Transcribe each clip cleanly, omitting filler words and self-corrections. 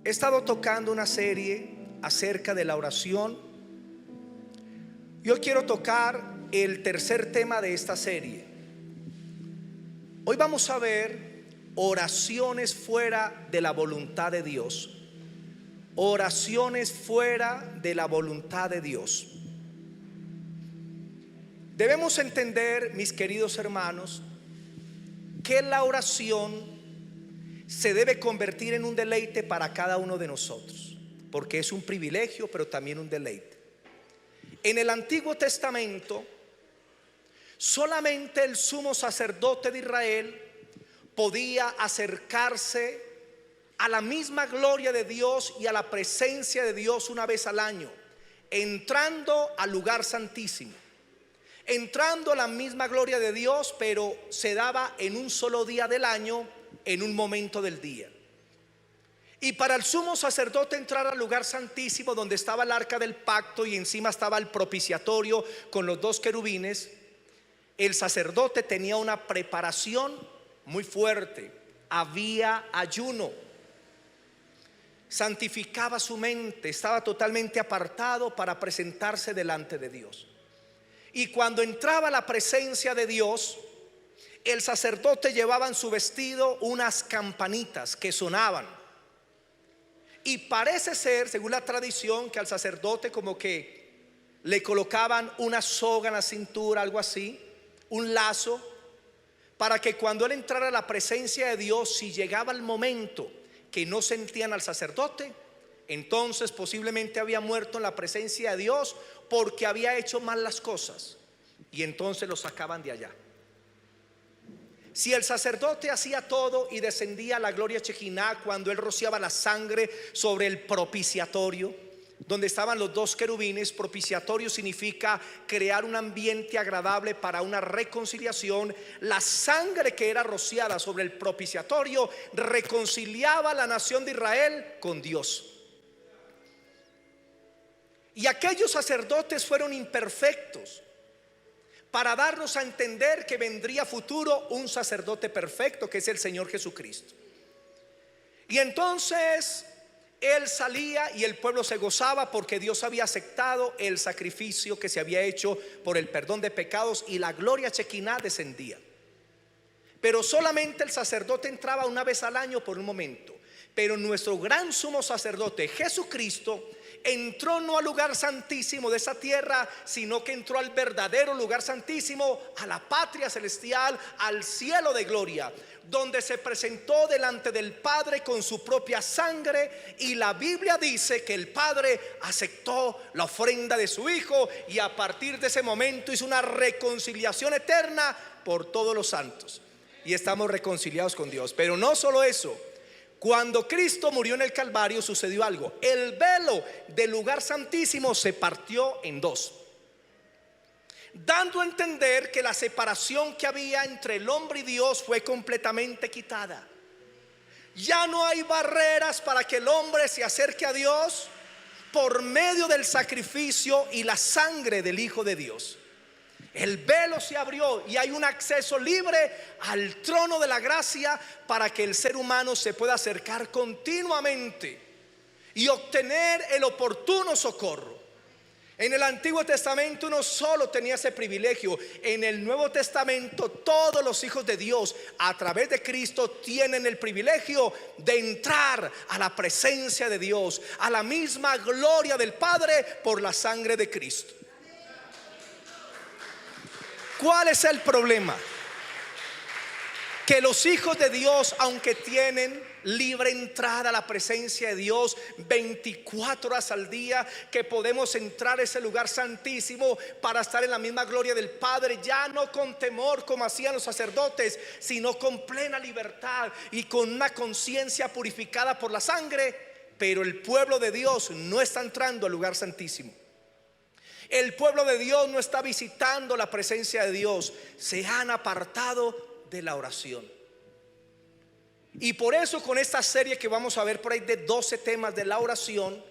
He estado tocando una serie acerca de la oración. Yo quiero tocar el tercer tema de esta serie. Hoy vamos a ver oraciones fuera de la voluntad de Dios. Oraciones fuera de la voluntad de Dios. Debemos entender, mis queridos hermanos, que la oración se debe convertir en un deleite para cada uno de nosotros, porque es un privilegio, pero también un deleite. En el Antiguo Testamento, solamente el sumo sacerdote de Israel podía acercarse a la misma gloria de Dios y a la presencia de Dios una vez al año, entrando al lugar santísimo, entrando a la misma gloria de Dios, pero se daba en un solo día del año, en un momento del día. Y para el sumo sacerdote entrar al lugar santísimo, donde estaba el arca del pacto y encima estaba el propiciatorio con los dos querubines, el sacerdote tenía una preparación muy fuerte. Había ayuno, santificaba su mente, estaba totalmente apartado para presentarse delante de Dios. Y cuando entraba a la presencia de Dios, el sacerdote llevaba en su vestido unas campanitas que sonaban. Y parece ser, según la tradición, que al sacerdote como que le colocaban una soga en la cintura, algo así, un lazo, para que cuando él entrara a la presencia de Dios, si llegaba el momento que no sentían al sacerdote, entonces posiblemente había muerto en la presencia de Dios porque había hecho mal las cosas, y entonces lo sacaban de allá. Si el sacerdote hacía todo y descendía a la gloria Shekinah cuando él rociaba la sangre sobre el propiciatorio, donde estaban los dos querubines, propiciatorio significa crear un ambiente agradable para una reconciliación. La sangre que era rociada sobre el propiciatorio reconciliaba a la nación de Israel con Dios. Y aquellos sacerdotes fueron imperfectos para darnos a entender que vendría futuro un sacerdote perfecto, que es el Señor Jesucristo. Y entonces él salía y el pueblo se gozaba porque Dios había aceptado el sacrificio que se había hecho por el perdón de pecados, y la gloria Shekinah descendía. Pero solamente el sacerdote entraba una vez al año por un momento. Pero nuestro gran sumo sacerdote Jesucristo entró no al lugar santísimo de esa tierra, sino que entró al verdadero lugar santísimo, a la patria celestial, al cielo de gloria, donde se presentó delante del Padre con su propia sangre. Y la Biblia dice que el Padre aceptó la ofrenda de su Hijo, y a partir de ese momento hizo una reconciliación eterna por todos los santos, y estamos reconciliados con Dios. Pero no solo eso, cuando Cristo murió en el Calvario sucedió algo. El velo del lugar santísimo se partió en dos, dando a entender que la separación que había entre el hombre y Dios fue completamente quitada. Ya no hay barreras para que el hombre se acerque a Dios por medio del sacrificio y la sangre del Hijo de Dios. El velo se abrió y hay un acceso libre al trono de la gracia para que el ser humano se pueda acercar continuamente y obtener el oportuno socorro. En el Antiguo Testamento uno solo tenía ese privilegio. En el Nuevo Testamento todos los hijos de Dios a través de Cristo tienen el privilegio de entrar a la presencia de Dios, a la misma gloria del Padre por la sangre de Cristo. ¿Cuál es el problema? Que los hijos de Dios, aunque tienen libre entrada a la presencia de Dios 24 horas al día, que podemos entrar a ese lugar santísimo para estar en la misma gloria del Padre, ya no con temor como hacían los sacerdotes, sino con plena libertad y con una conciencia purificada por la sangre. Pero el pueblo de Dios no está entrando al lugar santísimo. El pueblo de Dios no está visitando la presencia de Dios. Se han apartado de la oración. Y por eso, con esta serie que vamos a ver por ahí de 12 temas de la oración,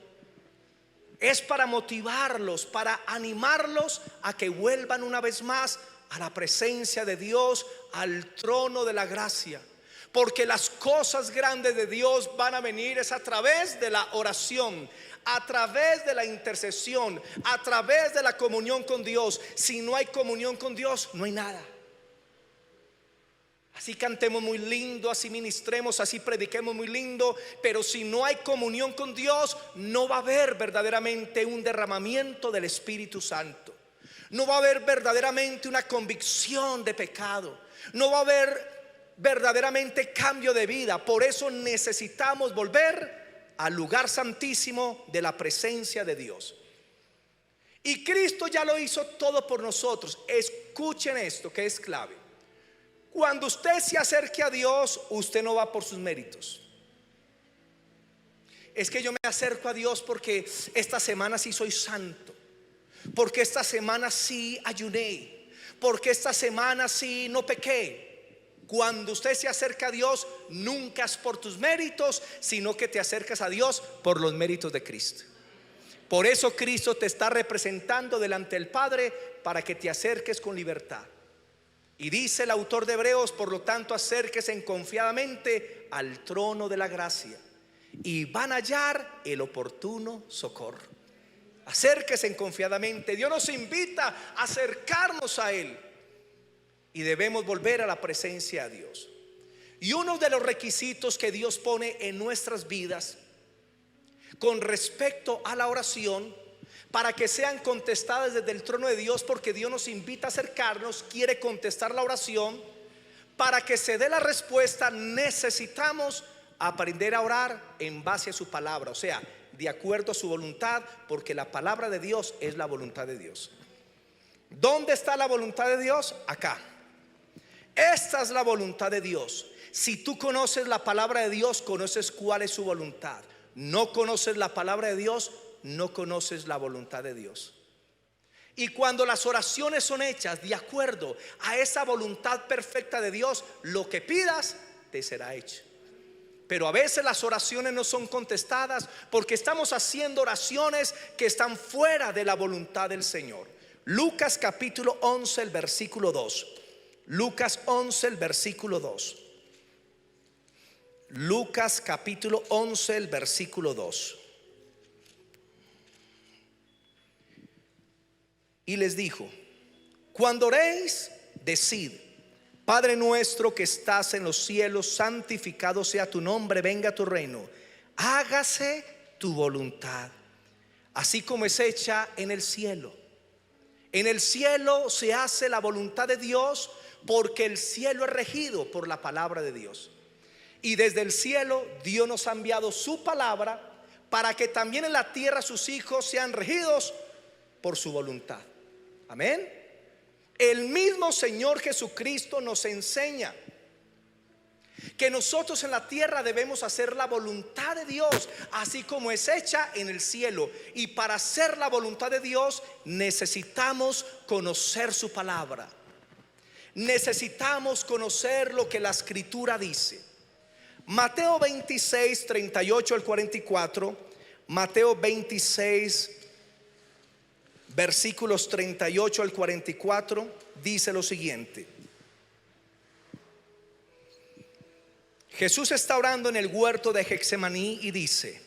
es para motivarlos, para animarlos a que vuelvan una vez más a la presencia de Dios, al trono de la gracia. porque las cosas grandes de Dios van a venir es a través de la oración, a través de la intercesión, a través de la comunión con Dios. Si no hay comunión con Dios, no hay nada. Así cantemos muy lindo, así ministremos, así prediquemos muy lindo, pero si no hay comunión con Dios, no va a haber verdaderamente un derramamiento del Espíritu Santo. No va a haber verdaderamente una convicción de pecado. No va a haber verdaderamente cambio de vida. Por eso necesitamos volver al lugar santísimo de la presencia de Dios. Y Cristo ya lo hizo todo por nosotros. Escuchen esto que es clave. Cuando usted se acerque a Dios, usted no va por sus méritos. Es que yo me acerco a Dios porque esta semana sí soy santo, porque esta semana sí ayuné, porque esta semana sí no pequé. Cuando usted se acerca a Dios, nunca es por tus méritos, sino que te acercas a Dios por los méritos de Cristo. Por eso Cristo te está representando delante del Padre, para que te acerques con libertad. Y dice el autor de Hebreos: por lo tanto, acérquense confiadamente al trono de la gracia y van a hallar el oportuno socorro. Acérquense confiadamente. Dios nos invita a acercarnos a Él y debemos volver a la presencia de Dios. Y uno de los requisitos que Dios pone en nuestras vidas con respecto a la oración, para que sean contestadas desde el trono de Dios, porque Dios nos invita a acercarnos, quiere contestar la oración. Para que se dé la respuesta, necesitamos aprender a orar en base a su palabra, o sea, de acuerdo a su voluntad, porque la palabra de Dios es la voluntad de Dios. ¿Dónde está la voluntad de Dios? Acá. Esta es la voluntad de Dios. Si tú conoces la palabra de Dios, conoces cuál es su voluntad. No conoces la palabra de Dios, no conoces la voluntad de Dios. Y cuando las oraciones son hechas de acuerdo a esa voluntad perfecta de Dios, lo que pidas te será hecho. Pero a veces las oraciones no son contestadas porque estamos haciendo oraciones que están fuera de la voluntad del Señor. Lucas capítulo 11, el versículo 2. Lucas 11, el versículo 2. Lucas capítulo 11, el versículo 2. Y les dijo: cuando oréis, decid: Padre nuestro que estás en los cielos, santificado sea tu nombre, venga tu reino, hágase tu voluntad, así como es hecha en el cielo. En el cielo se hace la voluntad de Dios, porque el cielo es regido por la palabra de Dios. Y desde el cielo Dios nos ha enviado su palabra, para que también en la tierra sus hijos sean regidos por su voluntad. Amén. El mismo Señor Jesucristo nos enseña que nosotros en la tierra debemos hacer la voluntad de Dios, así como es hecha en el cielo. Y para hacer la voluntad de Dios necesitamos conocer su palabra. Necesitamos conocer lo que la Escritura dice. Mateo 26, 38 al 44. Mateo 26, versículos 38 al 44, dice lo siguiente: Jesús está orando en el huerto de Getsemaní y dice,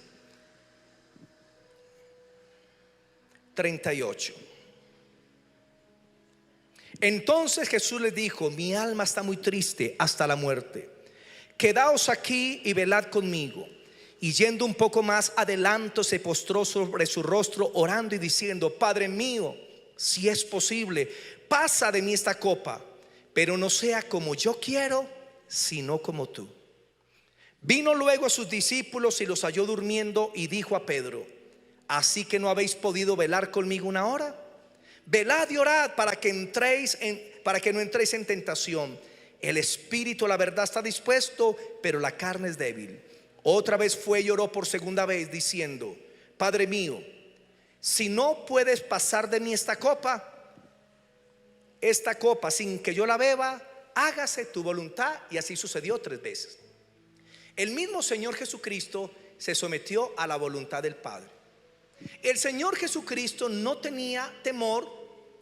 38: entonces Jesús les dijo: mi alma está muy triste hasta la muerte, quedaos aquí y velad conmigo. Y yendo un poco más adelante, se postró sobre su rostro, orando y diciendo: Padre mío, si es posible, pasa de mí esta copa, pero no sea como yo quiero, sino como tú. Vino luego a sus discípulos y los halló durmiendo, y dijo a Pedro: ¿así que no habéis podido velar conmigo una hora? Velad y orad para que no entréis en tentación. El espíritu a la verdad está dispuesto, pero la carne es débil. Otra vez fue y oró por segunda vez, diciendo: Padre mío, si no puedes pasar de mí esta copa sin que yo la beba, hágase tu voluntad. Y así sucedió 3 veces. El mismo Señor Jesucristo se sometió a la voluntad del Padre. El Señor Jesucristo no tenía temor,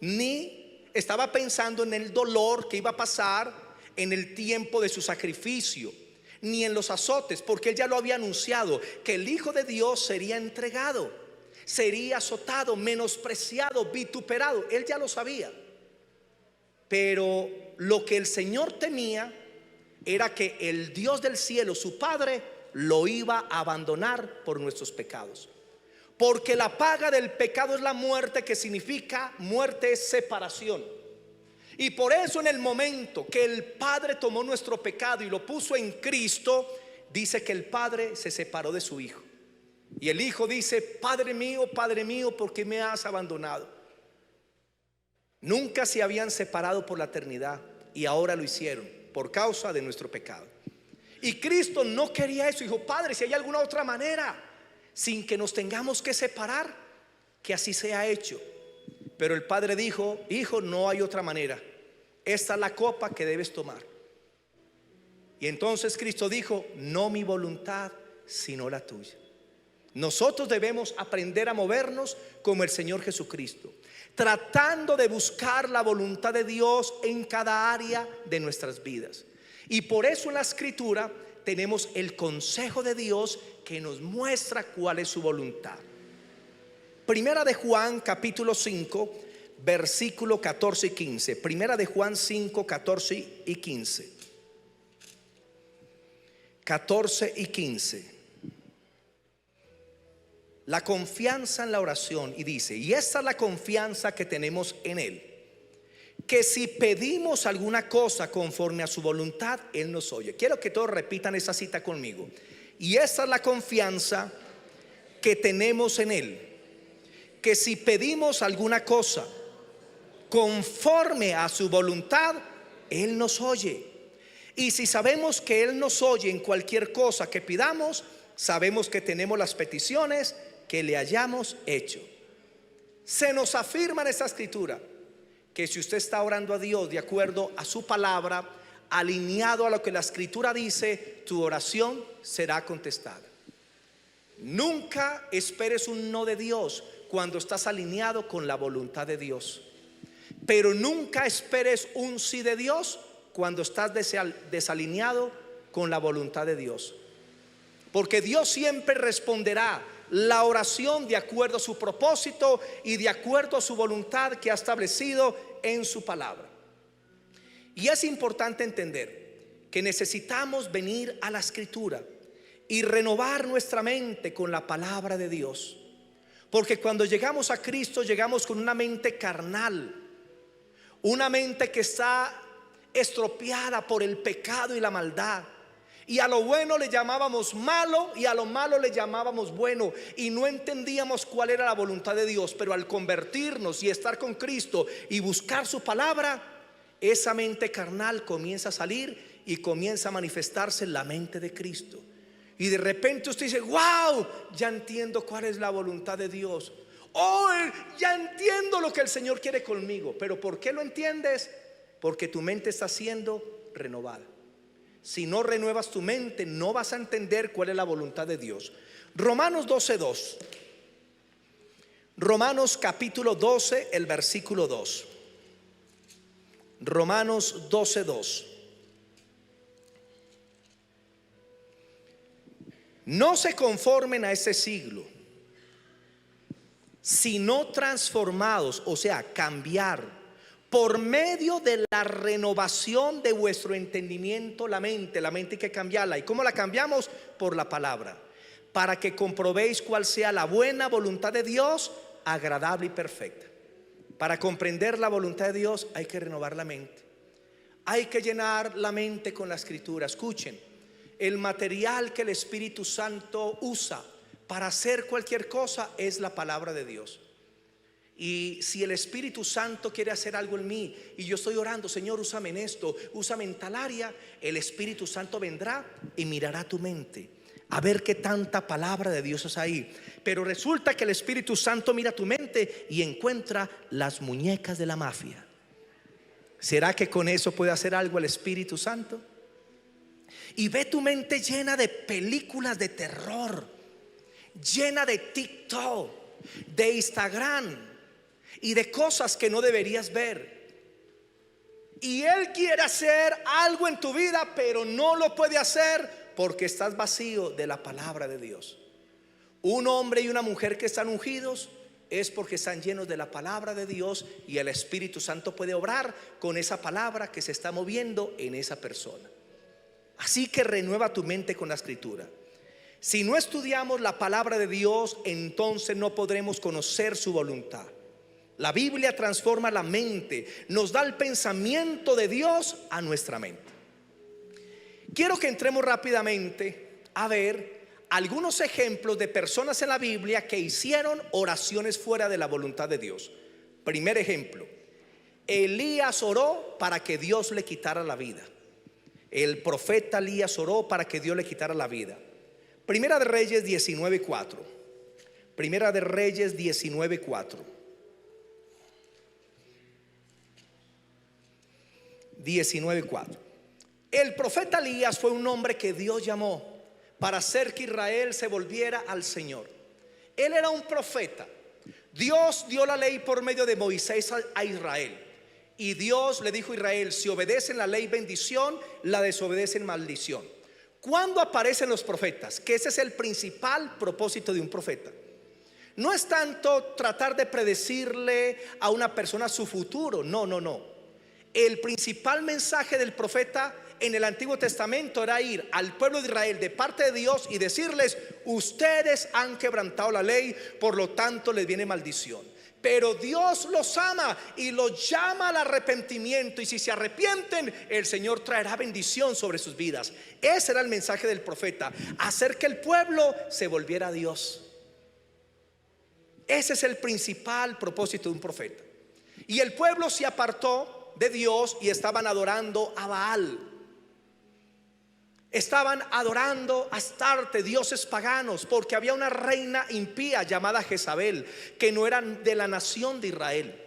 ni estaba pensando en el dolor que iba a pasar en el tiempo de su sacrificio. ni en los azotes, porque Él ya lo había anunciado, que el Hijo de Dios sería entregado, sería azotado, menospreciado, vituperado. Él ya lo sabía. Pero lo que el Señor temía era que el Dios del cielo, su Padre, lo iba a abandonar por nuestros pecados. Porque la paga del pecado es la muerte, que significa muerte es separación. Y por eso en el momento que el Padre tomó nuestro pecado y lo puso en Cristo, dice que el Padre se separó de su Hijo. Y el Hijo dice: Padre mío, ¿por qué me has abandonado? Nunca se habían separado por la eternidad y ahora lo hicieron por causa de nuestro pecado. Y Cristo no quería eso. Dijo: Padre, si hay alguna otra manera sin que nos tengamos que separar, que así sea hecho. Pero el Padre dijo: Hijo, no hay otra manera. Esta es la copa que debes tomar. Y entonces Cristo dijo: no mi voluntad, sino la tuya. Nosotros debemos aprender a movernos como el Señor Jesucristo, tratando de buscar la voluntad de Dios en cada área de nuestras vidas. Y por eso en la Escritura tenemos el consejo de Dios que nos muestra cuál es su voluntad. Primera de Juan capítulo 5 versículo 14 y 15. Primera de Juan 5, 14 y 15. 14 y 15. La confianza en la oración, y dice: y esta es la confianza que tenemos en Él, que si pedimos alguna cosa conforme a su voluntad, Él nos oye. Quiero que todos repitan esa cita conmigo. Y esta es la confianza que tenemos en Él, que si pedimos alguna cosa conforme a su voluntad, Él nos oye. Y si sabemos que Él nos oye en cualquier cosa que pidamos, sabemos que tenemos las peticiones que le hayamos hecho. Se nos afirma en esta escritura que si usted está orando a Dios de acuerdo a su palabra, alineado a lo que la escritura dice, tu oración será contestada. Nunca esperes un no de Dios cuando estás alineado con la voluntad de Dios. Pero nunca esperes un sí de Dios cuando estás desalineado con la voluntad de Dios. Porque Dios siempre responderá la oración de acuerdo a su propósito y de acuerdo a su voluntad que ha establecido en su palabra. Y es importante entender que necesitamos venir a la escritura y renovar nuestra mente con la palabra de Dios. Porque cuando llegamos a Cristo, llegamos con una mente carnal, una mente que está estropeada por el pecado y la maldad. Y a lo bueno le llamábamos malo y a lo malo le llamábamos bueno, y no entendíamos cuál era la voluntad de Dios. Pero al convertirnos y estar con Cristo y buscar su palabra, esa mente carnal comienza a salir y comienza a manifestarse en la mente de Cristo. Y de repente usted dice: wow, ya entiendo cuál es la voluntad de Dios. Oh, ya entiendo lo que el Señor quiere conmigo. Pero ¿por qué lo entiendes? Porque tu mente está siendo renovada. Si no renuevas tu mente, no vas a entender cuál es la voluntad de Dios. Romanos 12:2. Romanos capítulo 12, el versículo 2. Romanos 12:2. No se conformen a este siglo, sino transformados, o sea, cambiar por medio de la renovación de vuestro entendimiento. La mente hay que cambiarla. ¿Y cómo la cambiamos? Por la palabra, para que comprobéis cuál sea la buena voluntad de Dios, agradable y perfecta. Para comprender la voluntad de Dios hay que renovar la mente. Hay que llenar la mente con la escritura. Escuchen, el material que el Espíritu Santo usa para hacer cualquier cosa es la palabra de Dios. Y si el Espíritu Santo quiere hacer algo en mí y yo estoy orando: Señor, úsame en esto, úsame en tal área, el Espíritu Santo vendrá y mirará tu mente a ver qué tanta palabra de Dios es ahí. Pero resulta que el Espíritu Santo mira tu mente y encuentra las muñecas de la mafia. ¿Será que con eso puede hacer algo el Espíritu Santo? Y ve tu mente llena de películas de terror, llena de TikTok, de Instagram y de cosas que no deberías ver. Y Él quiere hacer algo en tu vida, pero no lo puede hacer porque estás vacío de la palabra de Dios. Un hombre y una mujer que están ungidos es porque están llenos de la palabra de Dios, y el Espíritu Santo puede obrar con esa palabra que se está moviendo en esa persona. Así que renueva tu mente con la Escritura. Si no estudiamos la palabra de Dios, entonces no podremos conocer su voluntad. La Biblia transforma la mente, nos da el pensamiento de Dios a nuestra mente. Quiero que entremos rápidamente a ver algunos ejemplos de personas en la Biblia que hicieron oraciones fuera de la voluntad de Dios. Primer ejemplo: Elías oró para que Dios le quitara la vida. El profeta Elías oró para que Dios le quitara la vida. Primera de Reyes 19:4. Primera de Reyes 19:4. 19:4. El profeta Elías fue un hombre que Dios llamó para hacer que Israel se volviera al Señor. Él era un profeta. Dios dio la ley por medio de Moisés a Israel, y Dios le dijo a Israel: si obedecen la ley, bendición; la desobedecen, maldición. ¿Cuándo aparecen los profetas? Que ese es el principal propósito de un profeta. No es tanto tratar de predecirle a una persona su futuro. No. El principal mensaje del profeta en el Antiguo Testamento era ir al pueblo de Israel de parte de Dios y decirles: ustedes han quebrantado la ley, por lo tanto les viene maldición. Pero Dios los ama y los llama al arrepentimiento, y si se arrepienten, el Señor traerá bendición sobre sus vidas. Ese era el mensaje del profeta: hacer que el pueblo se volviera a Dios. Ese es el principal propósito de un profeta. Y el pueblo se apartó de Dios y estaban adorando a Baal. Estaban adorando a Astarte, dioses paganos, porque había una reina impía llamada Jezabel, que no era de la nación de Israel,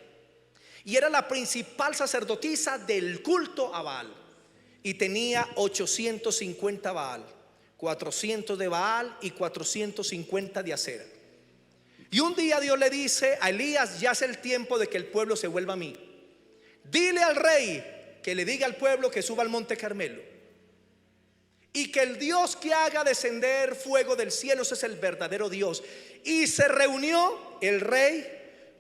y era la principal sacerdotisa del culto a Baal, y tenía 850 Baal, 400 de Baal y 450 de Acera. Y un día Dios le dice a Elías: ya es el tiempo de que el pueblo se vuelva a mí. Dile al rey que le diga al pueblo que suba al monte Carmelo, y que el Dios que haga descender fuego del cielo, ese es el verdadero Dios. Y se reunió el rey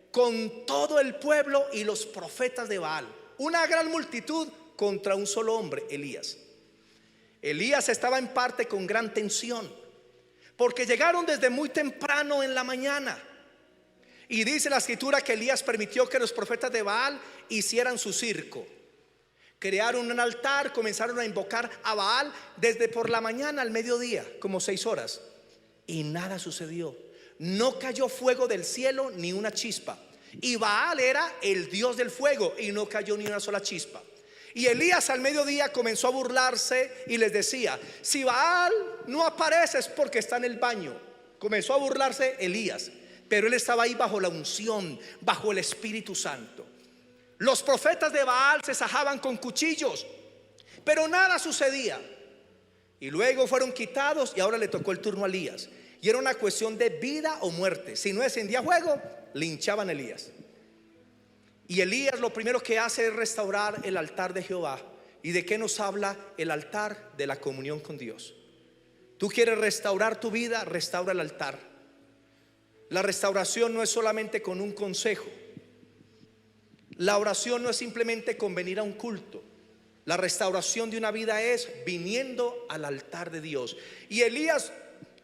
con todo el pueblo y los profetas de Baal, una gran multitud contra un solo hombre, Elías. Elías estaba en parte con gran tensión, porque llegaron desde muy temprano en la mañana. Y dice la escritura que Elías permitió que los profetas de Baal hicieran su circo. Crearon un altar, comenzaron a invocar a Baal desde por la mañana al mediodía, como 6 horas, y nada sucedió. No cayó fuego del cielo ni una chispa. Y Baal era el dios del fuego, y no cayó ni una sola chispa. Y Elías al mediodía comenzó a burlarse y les decía: si Baal no aparece es porque está en el baño. Comenzó a burlarse Elías, pero él estaba ahí bajo la unción, bajo el Espíritu Santo. Los profetas de Baal se sajaban con cuchillos, pero nada sucedía. Y luego fueron quitados, y ahora le tocó el turno a Elías. Y era una cuestión de vida o muerte. Si no descendía fuego, linchaban a Elías. Y Elías lo primero que hace es restaurar el altar de Jehová. ¿Y de qué nos habla el altar? De la comunión con Dios. Tú quieres restaurar tu vida, restaura el altar. La restauración no es solamente con un consejo. La oración no es simplemente con venir a un culto. La restauración de una vida es viniendo al altar de Dios. Y Elías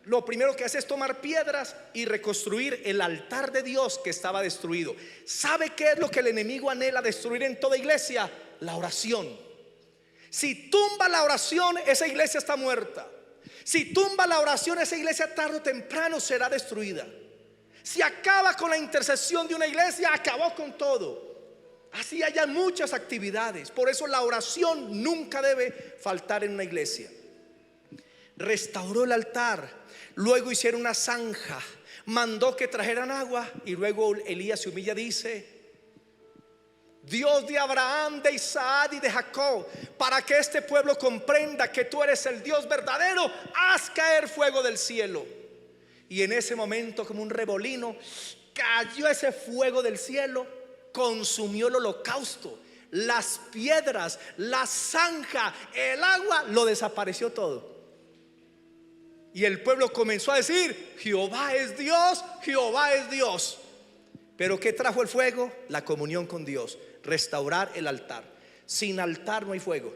lo primero que hace es tomar piedras y reconstruir el altar de Dios que estaba destruido. ¿Sabe qué es lo que el enemigo anhela destruir en toda iglesia? La oración. Si tumba la oración, esa iglesia está muerta. Si tumba la oración, esa iglesia tarde o temprano será destruida. Si acaba con la intercesión de una iglesia, acabó con todo. Así haya muchas actividades. Por eso la oración nunca debe faltar en una iglesia. Restauró el altar. Luego hicieron una zanja. Mandó que trajeran agua. Y luego Elías se humilla, dice: Dios de Abraham, de Isaac y de Jacob, para que este pueblo comprenda que tú eres el Dios verdadero, haz caer fuego del cielo. Y en ese momento, como un revolino, cayó ese fuego del cielo. Consumió el holocausto, las piedras, la zanja, el agua, lo desapareció todo. Y el pueblo comenzó a decir: Jehová es Dios, Jehová es Dios. Pero ¿qué trajo el fuego? La comunión con Dios, restaurar el altar. Sin altar no hay fuego.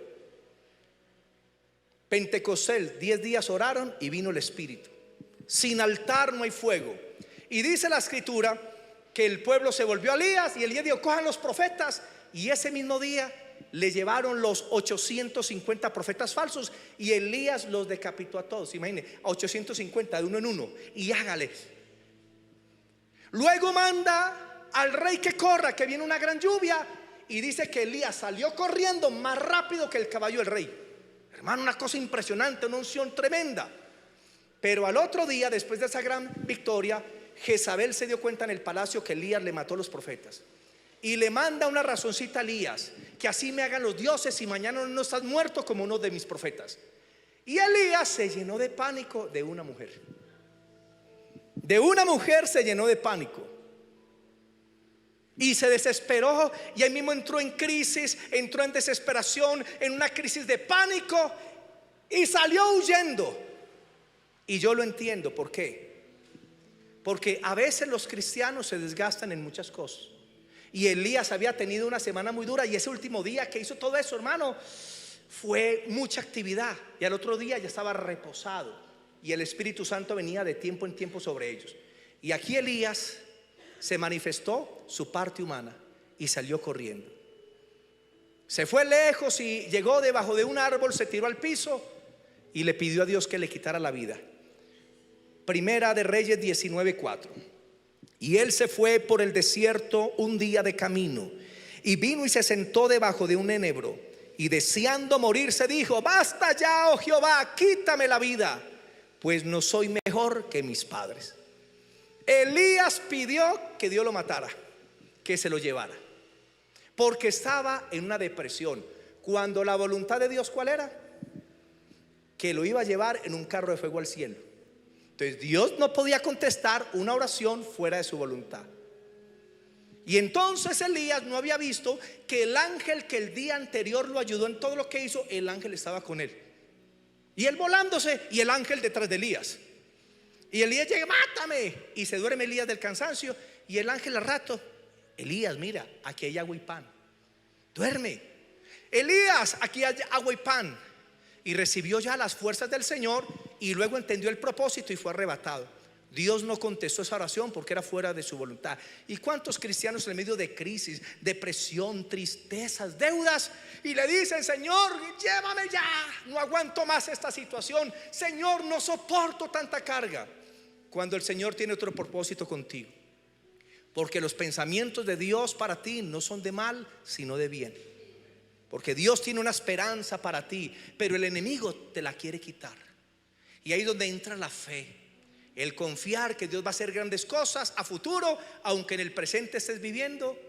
Pentecostés, 10 días oraron y vino el Espíritu. Sin altar no hay fuego. Y dice la escritura que el pueblo se volvió a Elías y Elías dijo: cojan los profetas. Y ese mismo día le llevaron los 850 profetas falsos y Elías los decapitó a todos. Imagínense, a 850 de uno en uno, y hágale. Luego manda al rey que corra, que viene una gran lluvia, y dice que Elías salió corriendo más rápido que el caballo del rey. Hermano, una cosa impresionante, una unción tremenda. Pero al otro día, después de esa gran victoria, Jezabel se dio cuenta en el palacio que Elías le mató a los profetas. Y le manda una razoncita a Elías: que así me hagan los dioses y mañana no estás muerto como uno de mis profetas. Y Elías se llenó de pánico de una mujer. De una mujer se llenó de pánico. Y se desesperó y ahí mismo entró en crisis, entró en desesperación, en una crisis de pánico y salió huyendo. Y yo lo entiendo. ¿Por qué? Porque a veces los cristianos se desgastan en muchas cosas. Y Elías había tenido una semana muy dura y ese último día que hizo todo eso, hermano, fue mucha actividad. Y al otro día ya estaba reposado y el Espíritu Santo venía de tiempo en tiempo sobre ellos. Y aquí Elías se manifestó su parte humana y salió corriendo. Se fue lejos y llegó debajo de un árbol, se tiró al piso y le pidió a Dios que le quitara la vida. Primera de Reyes 19:4. Y él se fue por el desierto un día de camino y vino y se sentó debajo de un enebro y deseando morirse dijo: basta ya, oh Jehová, quítame la vida, pues no soy mejor que mis padres. Elías pidió que Dios lo matara, que se lo llevara, porque estaba en una depresión. Cuando la voluntad de Dios, ¿cuál era? Que lo iba a llevar en un carro de fuego al cielo. Entonces Dios no podía contestar una oración fuera de su voluntad. Y entonces Elías no había visto que el ángel que el día anterior lo ayudó en todo lo que hizo, el ángel estaba con él. Y él volándose y el ángel detrás de Elías. Y Elías llega: mátame. Y se duerme Elías del cansancio. Y el ángel al rato: Elías, mira, aquí hay agua y pan. Duerme. Elías, aquí hay agua y pan. Y recibió ya las fuerzas del Señor y luego entendió el propósito y fue arrebatado. Dios no contestó esa oración porque era fuera de su voluntad. ¿Y cuántos cristianos en medio de crisis, depresión, tristezas, deudas, y le dicen: Señor, llévame ya, no aguanto más esta situación, Señor, no soporto tanta carga? Cuando el Señor tiene otro propósito contigo. Porque los pensamientos de Dios para ti no son de mal, sino de bien. Porque Dios tiene una esperanza para ti, pero el enemigo te la quiere quitar. Y ahí es donde entra la fe, el confiar que Dios va a hacer grandes cosas a futuro, aunque en el presente estés viviendo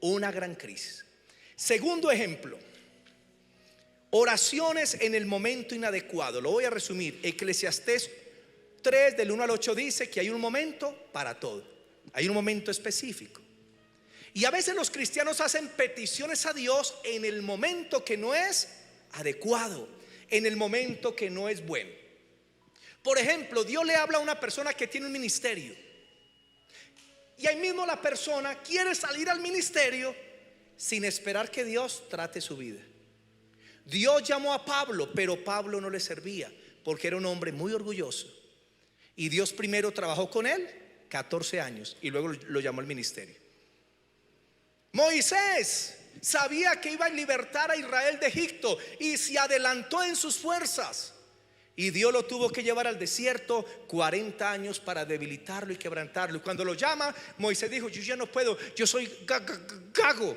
una gran crisis. Segundo ejemplo: oraciones en el momento inadecuado. Lo voy a resumir. Eclesiastés 3 del 1 al 8 dice que hay un momento para todo. Hay un momento específico. Y a veces los cristianos hacen peticiones a Dios en el momento que no es adecuado, en el momento que no es bueno. Por ejemplo, Dios le habla a una persona que tiene un ministerio y ahí mismo la persona quiere salir al ministerio sin esperar que Dios trate su vida. Dios llamó a Pablo, pero Pablo no le servía porque era un hombre muy orgulloso. Y Dios primero trabajó con él 14 años y luego lo llamó al ministerio. Moisés sabía que iba a libertar a Israel de Egipto y se adelantó en sus fuerzas. Y Dios lo tuvo que llevar al desierto 40 años para debilitarlo y quebrantarlo. Y cuando lo llama, Moisés dijo: yo ya no puedo, yo soy gago.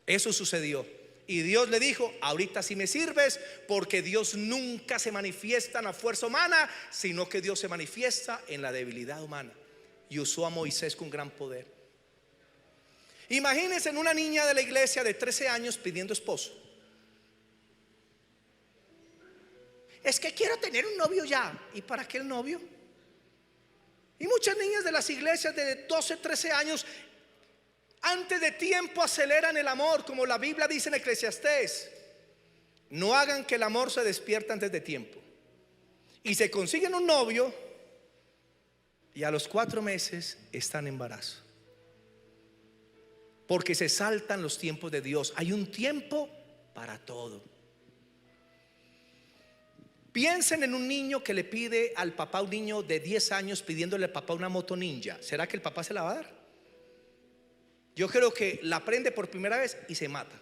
Eso sucedió. Y Dios le dijo: ahorita sí me sirves, porque Dios nunca se manifiesta en la fuerza humana, sino que Dios se manifiesta en la debilidad humana. Y usó a Moisés con gran poder. Imagínense en una niña de la iglesia de 13 años pidiendo esposo. Es que quiero tener un novio ya. ¿Y para qué el novio? Y muchas niñas de las iglesias de 12, 13 años antes de tiempo aceleran el amor, como la Biblia dice en Eclesiastés: no hagan que el amor se despierte antes de tiempo. y se consiguen un novio y a los 4 meses están en embarazo. Porque se saltan los tiempos de Dios. Hay un tiempo para todo. Piensen en un niño que le pide al papá, un niño de 10 años pidiéndole al papá una moto ninja. ¿Será que el papá se la va a dar? Yo creo que la prende por primera vez y se mata.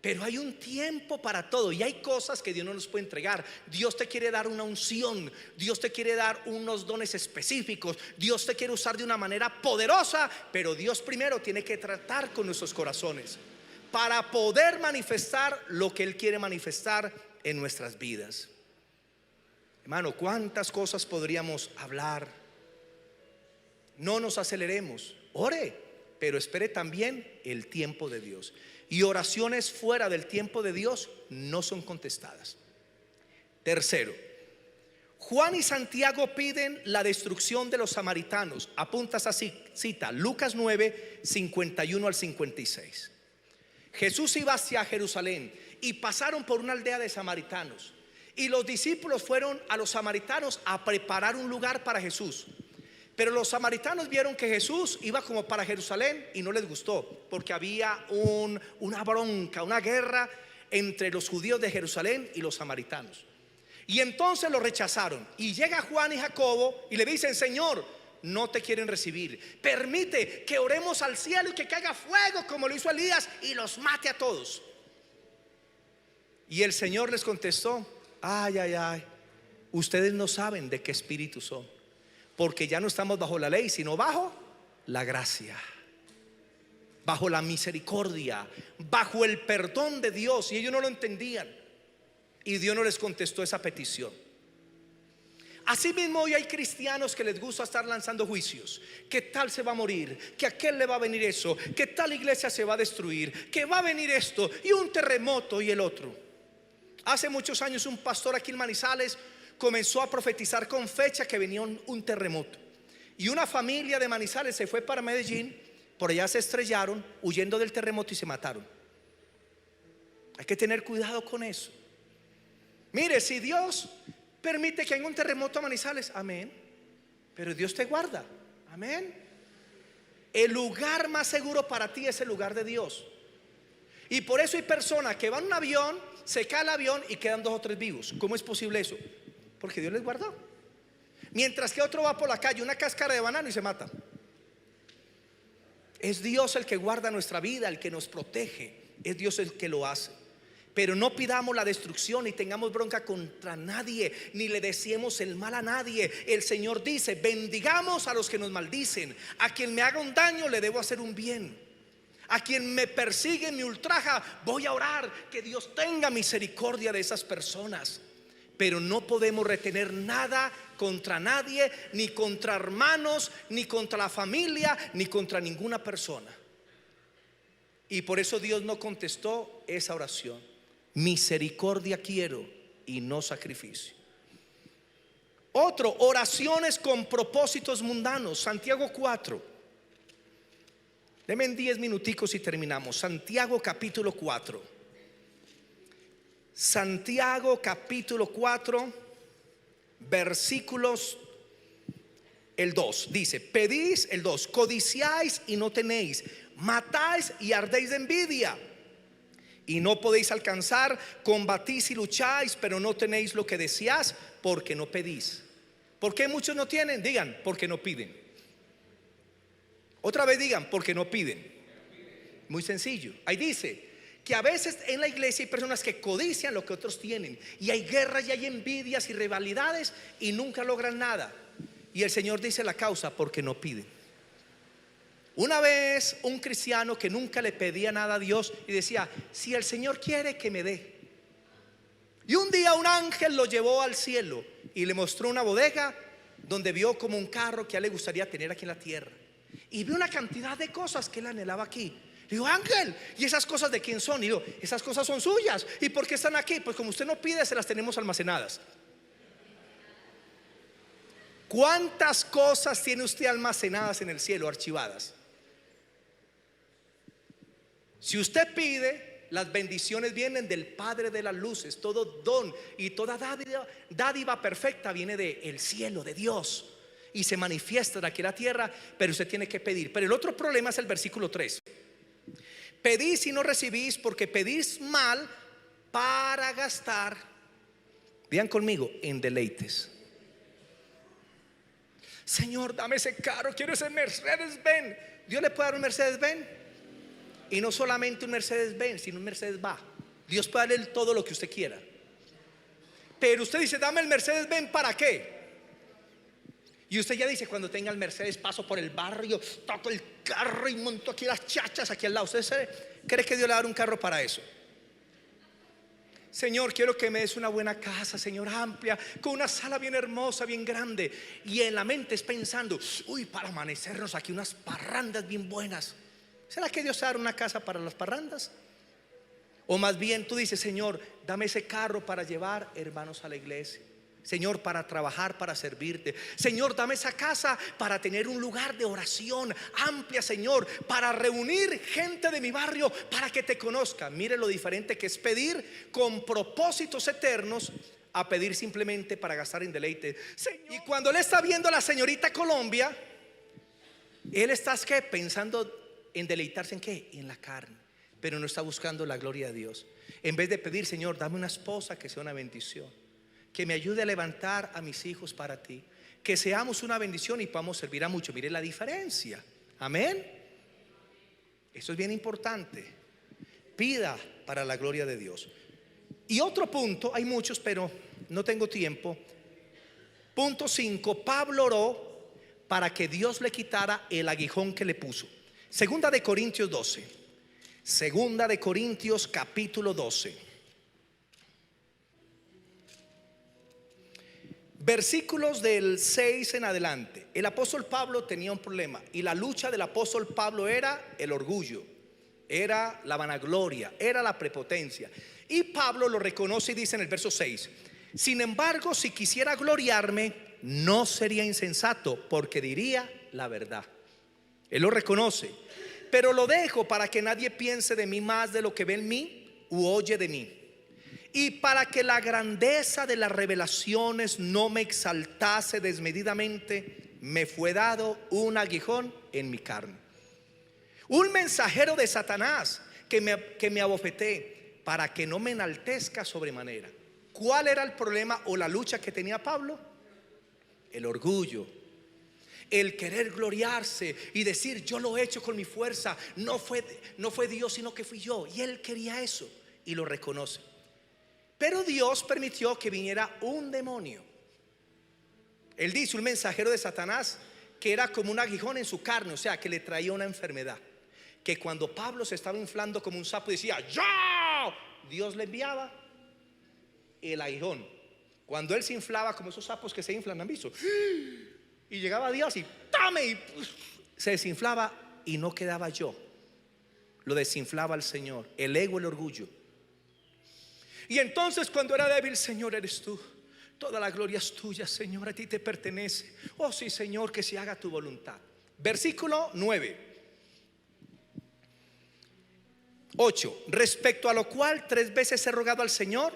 Pero hay un tiempo para todo y hay cosas que Dios no nos puede entregar. Dios te quiere dar una unción, Dios te quiere dar unos dones específicos, Dios te quiere usar de una manera poderosa, pero Dios primero tiene que tratar con nuestros corazones para poder manifestar lo que Él quiere manifestar en nuestras vidas. Hermano, ¿cuántas cosas podríamos hablar? No nos aceleremos, ore, pero espere también el tiempo de Dios. Y oraciones fuera del tiempo de Dios no son contestadas. Tercero, Juan y Santiago piden la destrucción de los samaritanos. Apunta esa cita, Lucas 9, 51 al 56. Jesús iba hacia Jerusalén y pasaron por una aldea de samaritanos. Y los discípulos fueron a los samaritanos a preparar un lugar para Jesús. Pero los samaritanos vieron que Jesús iba como para Jerusalén y no les gustó, porque había una bronca, una guerra entre los judíos de Jerusalén y los samaritanos. Y entonces lo rechazaron. Y llega Juan y Jacobo y le dicen: Señor, no te quieren recibir. Permite que oremos al cielo y que caiga fuego como lo hizo Elías y los mate a todos. Y el Señor les contestó: ay, ay, ay, ustedes no saben de qué espíritu son, porque ya no estamos bajo la ley, sino bajo la gracia, bajo la misericordia, bajo el perdón de Dios. Y ellos no lo entendían, y Dios no les contestó esa petición. Asimismo, hoy hay cristianos que les gusta estar lanzando juicios. ¿Qué tal se va a morir? ¿Que a aquel le va a venir eso? ¿Que tal iglesia se va a destruir? ¿Que va a venir esto? Y un terremoto y el otro. Hace muchos años un pastor aquí en Manizales comenzó a profetizar con fecha que venía un terremoto. Y una familia de Manizales se fue para Medellín. Por allá se estrellaron huyendo del terremoto y se mataron. Hay que tener cuidado con eso. Mire, si Dios permite que haya un terremoto a Manizales, amén, pero Dios te guarda, amén. El lugar más seguro para ti es el lugar de Dios. Y por eso hay personas que van en un avión, se cae el avión y quedan 2 o 3 vivos. ¿Cómo es posible eso? Porque Dios les guardó. Mientras que otro va por la calle, una cáscara de banano, y se mata. Es Dios el que guarda nuestra vida, el que nos protege. Es Dios el que lo hace. Pero no pidamos la destrucción, ni tengamos bronca contra nadie, ni le deseemos el mal a nadie. El Señor dice: bendigamos a los que nos maldicen. A quien me haga un daño le debo hacer un bien. A quien me persigue, me ultraja, voy a orar que Dios tenga misericordia de esas personas. Pero no podemos retener nada contra nadie, ni contra hermanos, ni contra la familia, ni contra ninguna persona. Y por eso Dios no contestó esa oración. Misericordia quiero y no sacrificio. Otro, oraciones con propósitos mundanos. Santiago 4. Denme en 10 minuticos y terminamos. Santiago capítulo 4. Santiago capítulo 4, versículos el 2. Dice: pedís, el 2, codiciáis y no tenéis, matáis y ardéis de envidia y no podéis alcanzar, combatís y lucháis, pero no tenéis lo que deseáis porque no pedís. ¿Por qué muchos no tienen? Digan: porque no piden. Otra vez digan: porque no piden. Muy sencillo. Ahí dice que a veces en la iglesia hay personas que codician lo que otros tienen, y hay guerras y hay envidias y rivalidades y nunca logran nada. Y el Señor dice la causa: porque no piden. Una vez un cristiano que nunca le pedía nada a Dios y decía: si el Señor quiere, que me dé. Y un día un ángel lo llevó al cielo y le mostró una bodega donde vio como un carro que a él le gustaría tener aquí en la tierra, y vio una cantidad de cosas que él anhelaba aquí. Le digo: ángel, ¿y esas cosas de quién son? Y digo: esas cosas son suyas. ¿Y por qué están aquí? Pues como usted no pide, se las tenemos almacenadas. ¿Cuántas cosas tiene usted almacenadas en el cielo, archivadas? Si usted pide, Las bendiciones vienen del Padre de las luces. Todo don y toda dádiva perfecta viene del cielo, de Dios, y se manifiesta aquí en la tierra, pero usted tiene que pedir. Pero el otro problema es el versículo 3. Pedís y no recibís, porque pedís mal para gastar, vean conmigo, en deleites. Señor, dame ese carro, quiero ese Mercedes-Benz. Dios le puede dar un Mercedes-Benz, y no solamente un Mercedes-Benz, sino un Mercedes-Benz. Dios puede darle todo lo que usted quiera. Pero usted dice, dame el Mercedes-Benz, ¿para qué? Y usted ya dice, cuando tenga el Mercedes paso por el barrio, toco el carro y monto aquí las chachas aquí al lado. ¿Usted cree que Dios le va a dar un carro para eso? Señor, quiero que me des una buena casa, Señor, amplia, con una sala bien hermosa, bien grande. Y en la mente es pensando, uy, para amanecernos aquí unas parrandas bien buenas. ¿Será que Dios va a dar una casa para las parrandas? O más bien tú dices, Señor, dame ese carro para llevar hermanos a la iglesia. Señor, para trabajar, para servirte. Señor, dame esa casa para tener un lugar de oración amplia, Señor, para reunir gente de mi barrio para que te conozca. Mire lo diferente que es pedir con propósitos eternos a pedir simplemente para gastar en deleite. Señor. Y cuando él está viendo a la señorita Colombia, él está ¿qué? Pensando en deleitarse en qué, en la carne, pero no está buscando la gloria de Dios. En vez de pedir, Señor, dame una esposa que sea una bendición, que me ayude a levantar a mis hijos para ti, que seamos una bendición y podamos servir a muchos. Mire la diferencia. Amén. Eso es bien importante. Pida para la gloria de Dios. Y otro punto, hay muchos, pero no tengo tiempo. Punto 5, Pablo oró para que Dios le quitara el aguijón que le puso. Segunda de Corintios 12. Segunda de Corintios capítulo 12. Versículos del 6 en adelante. El apóstol Pablo tenía un problema, y la lucha del apóstol Pablo era el orgullo, era la vanagloria, era la prepotencia. Y Pablo lo reconoce y dice en el verso 6: sin embargo, si quisiera gloriarme, no sería insensato, porque diría la verdad. Él lo reconoce, pero lo dejo para que nadie piense de mí más de lo que ve en mí u oye de mí. Y para que la grandeza de las revelaciones no me exaltase desmedidamente, me fue dado un aguijón en mi carne, un mensajero de Satanás que me abofeté, para que no me enaltezca sobremanera. ¿Cuál era el problema o la lucha que tenía Pablo? El orgullo, el querer gloriarse y decir, yo lo he hecho con mi fuerza, no fue Dios sino que fui yo. Y él quería eso y lo reconoce. Pero Dios permitió que viniera un demonio. Él dice, un mensajero de Satanás, que era como un aguijón en su carne, o sea, que le traía una enfermedad. Que cuando Pablo se estaba inflando como un sapo, decía, ¡ya! Dios le enviaba el aguijón. Cuando él se inflaba como esos sapos que se inflan, ¿han visto? Y llegaba Dios y ¡tame! Y se desinflaba y no quedaba yo. Lo desinflaba el Señor, el ego, el orgullo. Y entonces cuando era débil, Señor, eres tú. Toda la gloria es tuya, Señor, a ti te pertenece. Oh sí, Señor, que se haga tu voluntad. Versículo 9. 8. Respecto a lo cual 3 veces he rogado al Señor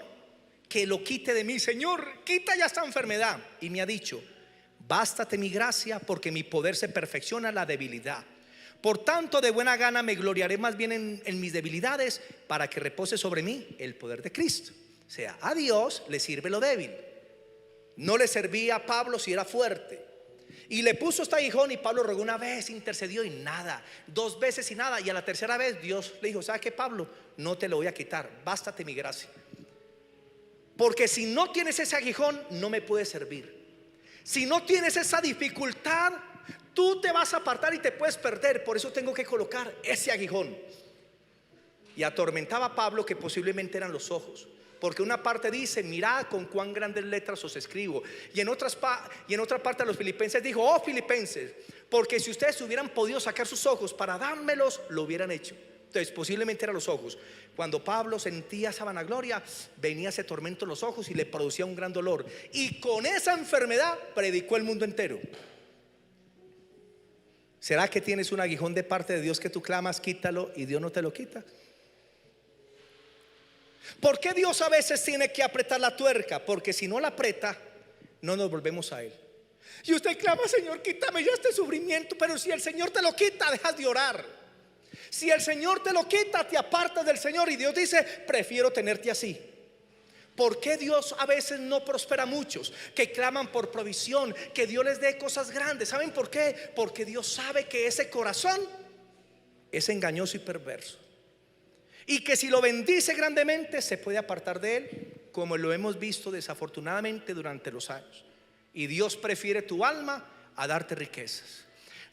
que lo quite de mí. Señor, quita ya esta enfermedad. Y me ha dicho, bástate mi gracia, porque mi poder se perfecciona en la debilidad. Por tanto, de buena gana me gloriaré más bien en mis debilidades, para que repose sobre mí el poder de Cristo. O sea, a Dios le sirve lo débil. No le servía a Pablo si era fuerte. Y le puso este aguijón, y Pablo rogó una vez, intercedió y nada, 2 veces y nada. Y a la tercera vez Dios le dijo, ¿sabes qué, Pablo? No te lo voy a quitar, bástate mi gracia. Porque si no tienes ese aguijón, no me puedes servir. Si no tienes esa dificultad, tú te vas a apartar y te puedes perder. Por eso tengo que colocar ese aguijón. Y atormentaba a Pablo, que posiblemente eran los ojos, porque una parte dice, mirad con cuán grandes letras os escribo. Y en otra parte a los filipenses dijo, oh filipenses, porque si ustedes hubieran podido sacar sus ojos para dármelos, lo hubieran hecho. Entonces posiblemente eran los ojos. Cuando Pablo sentía esa vanagloria, venía ese tormento en los ojos y le producía un gran dolor. Y con esa enfermedad predicó el mundo entero. ¿Será que tienes un aguijón de parte de Dios que tú clamas, quítalo, y Dios no te lo quita? ¿Por qué Dios a veces tiene que apretar la tuerca? Porque si no la aprieta, no nos volvemos a Él. Y usted clama: Señor, quítame ya este sufrimiento. Pero si el Señor te lo quita, dejas de orar. Si el Señor te lo quita, te apartas del Señor. Y Dios dice: prefiero tenerte así. ¿Por qué Dios a veces no prospera a muchos que claman por provisión, que Dios les dé cosas grandes? ¿Saben por qué? Porque Dios sabe que ese corazón es engañoso y perverso, y que si lo bendice grandemente se puede apartar de Él, como lo hemos visto desafortunadamente durante los años. Y Dios prefiere tu alma a darte riquezas.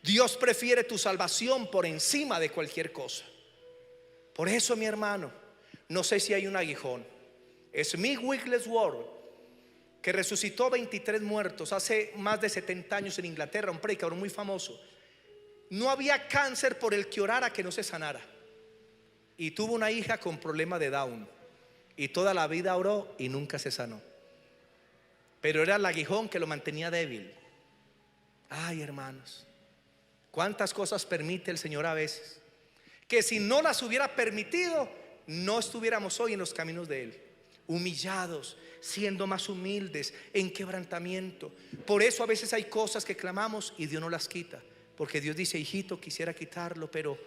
Dios prefiere tu salvación por encima de cualquier cosa. Por eso, mi hermano, no sé si hay un aguijón. Smith Wigglesworth, que resucitó 23 muertos hace más de 70 años en Inglaterra, un predicador muy famoso, no había cáncer por el que orara que no se sanara. Y tuvo una hija con problema de Down, y toda la vida oró y nunca se sanó. Pero era el aguijón que lo mantenía débil. Ay, hermanos, cuántas cosas permite el Señor a veces, que si no las hubiera permitido, no estuviéramos hoy en los caminos de Él, humillados, siendo más humildes, en quebrantamiento. Por eso a veces hay cosas que clamamos y Dios no las quita, porque Dios dice: hijito, quisiera quitarlo, pero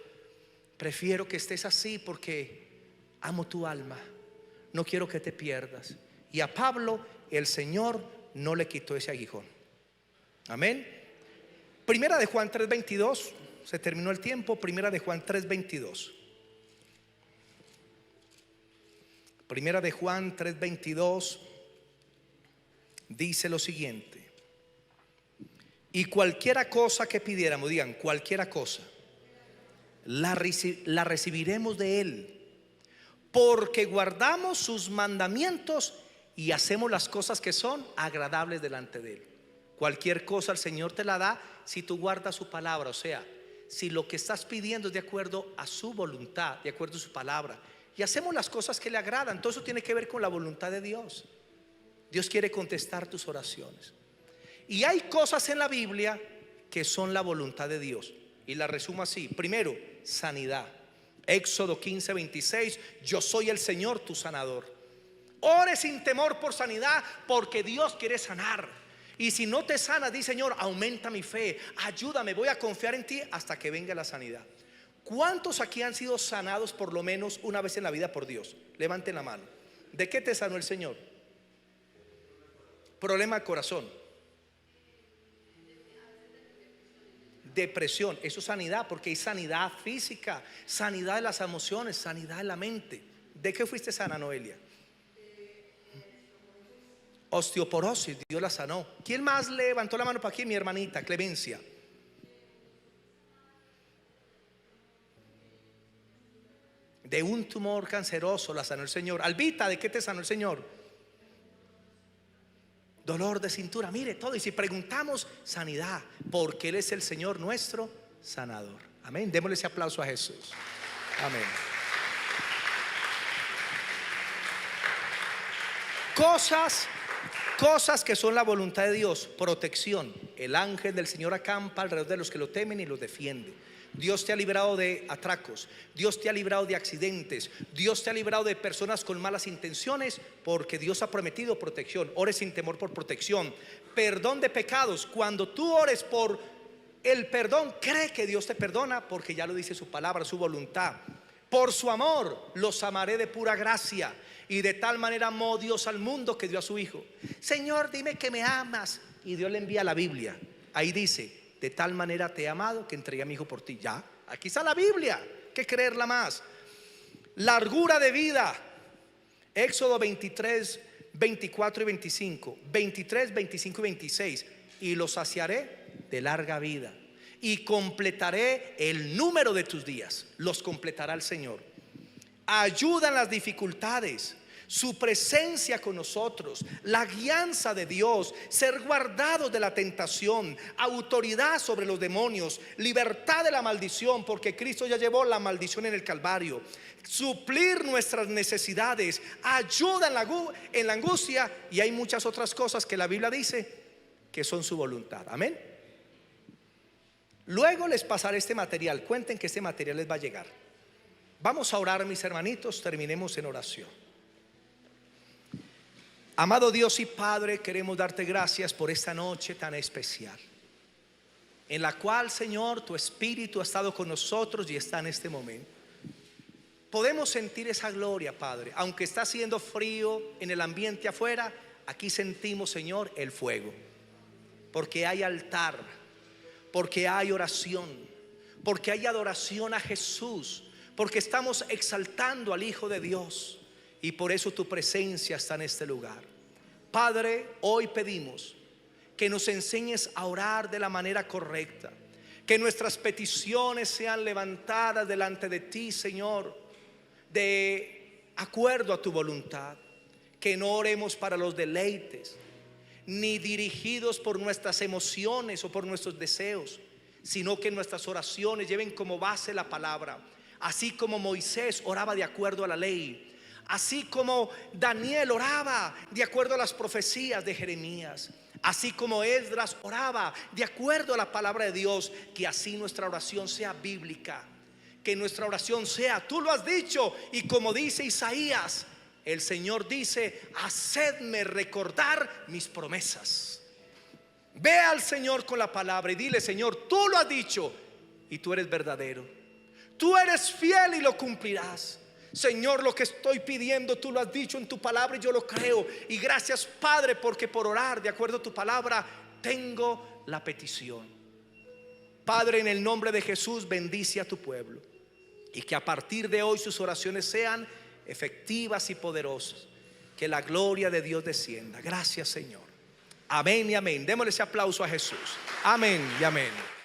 prefiero que estés así porque amo tu alma, no quiero que te pierdas. Y a Pablo el Señor no le quitó ese aguijón. Amén. Primera de Juan 3:22. Se terminó el tiempo. Primera de Juan 3:22. Primera de Juan 3:22 dice lo siguiente: y cualquiera cosa que pidiéramos, digan cualquiera cosa, la recibiremos de Él, porque guardamos sus mandamientos y hacemos las cosas que son agradables delante de Él. Cualquier cosa el Señor te la da si tú guardas su palabra. O sea, si lo que estás pidiendo es de acuerdo a su voluntad, de acuerdo a su palabra, y hacemos las cosas que le agradan. Todo eso tiene que ver con la voluntad de Dios. Dios quiere contestar tus oraciones. Y hay cosas en la Biblia que son la voluntad de Dios, y la resumo así. Primero, sanidad. Éxodo 15:26: yo soy el Señor tu sanador. Ore sin temor por sanidad, porque Dios quiere sanar. Y si no te sana, di: Señor, aumenta mi fe, ayúdame, voy a confiar en ti hasta que venga la sanidad. ¿Cuántos aquí han sido sanados por lo menos una vez en la vida por Dios? Levanten la mano. ¿De qué te sanó el Señor? Problema de corazón, depresión. Eso es sanidad, porque hay sanidad física, sanidad de las emociones, sanidad de la mente. ¿De qué fuiste sana, Noelia? Osteoporosis, Dios la sanó. ¿Quién más levantó la mano para aquí? Mi hermanita Clemencia. De un tumor canceroso la sanó el Señor. Albita, ¿de qué te sanó el Señor? Dolor de cintura, mire todo. Y si preguntamos, sanidad, porque Él es el Señor nuestro sanador. Amén. Démosle ese aplauso a Jesús. Amén. Cosas que son la voluntad de Dios. Protección. El ángel del Señor acampa alrededor de los que lo temen y los defiende. Dios te ha librado de atracos, Dios te ha librado de accidentes, Dios te ha librado de personas con malas intenciones, porque Dios ha prometido protección. Ore sin temor por protección. Perdón de pecados. Cuando tú ores por el perdón, cree que Dios te perdona, porque ya lo dice su palabra, su voluntad. Por su amor los amaré de pura gracia, y de tal manera amó Dios al mundo que dio a su Hijo. Señor, dime que me amas, y Dios le envía la Biblia. Ahí dice: de tal manera te he amado que entregué a mi Hijo por ti. Ya, aquí está la Biblia, que creerla más. Largura de vida. Éxodo 23, 24 y 25. 23, 25 y 26. Y los saciaré de larga vida, y completaré el número de tus días. Los completará el Señor. Ayuda en las dificultades, su presencia con nosotros, la guianza de Dios, ser guardados de la tentación, autoridad sobre los demonios, libertad de la maldición, porque Cristo ya llevó la maldición en el Calvario. Suplir nuestras necesidades, ayuda en la angustia, y hay muchas otras cosas que la Biblia dice que son su voluntad. Amén. Luego les pasaré este material. Cuenten que este material les va a llegar. Vamos a orar, mis hermanitos. Terminemos en oración. Amado Dios y Padre, queremos darte gracias por esta noche tan especial, en la cual, Señor, tu Espíritu ha estado con nosotros y está en este momento. Podemos sentir esa gloria, Padre. Aunque está haciendo frío en el ambiente afuera, aquí sentimos, Señor, el fuego. Porque hay altar, porque hay oración, porque hay adoración a Jesús, porque estamos exaltando al Hijo de Dios. Y por eso tu presencia está en este lugar. Padre, hoy pedimos que nos enseñes a orar de la manera correcta, que nuestras peticiones sean levantadas delante de ti, Señor, de acuerdo a tu voluntad. Que no oremos para los deleites, ni dirigidos por nuestras emociones o por nuestros deseos, sino que nuestras oraciones lleven como base la palabra. Así como Moisés oraba de acuerdo a la ley, así como Daniel oraba de acuerdo a las profecías de Jeremías, así como Esdras oraba de acuerdo a la palabra de Dios, que así nuestra oración sea bíblica, que nuestra oración sea, tú lo has dicho, y como dice Isaías, el Señor dice: hacedme recordar mis promesas. Ve al Señor con la palabra y dile: Señor, tú lo has dicho y tú eres verdadero, tú eres fiel y lo cumplirás. Señor, lo que estoy pidiendo tú lo has dicho en tu palabra y yo lo creo. Y gracias, Padre, porque por orar de acuerdo a tu palabra tengo la petición. Padre, en el nombre de Jesús, bendice a tu pueblo, y que a partir de hoy sus oraciones sean efectivas y poderosas. Que la gloria de Dios descienda. Gracias, Señor. Amén y amén. Démosle ese aplauso a Jesús. Amén y amén.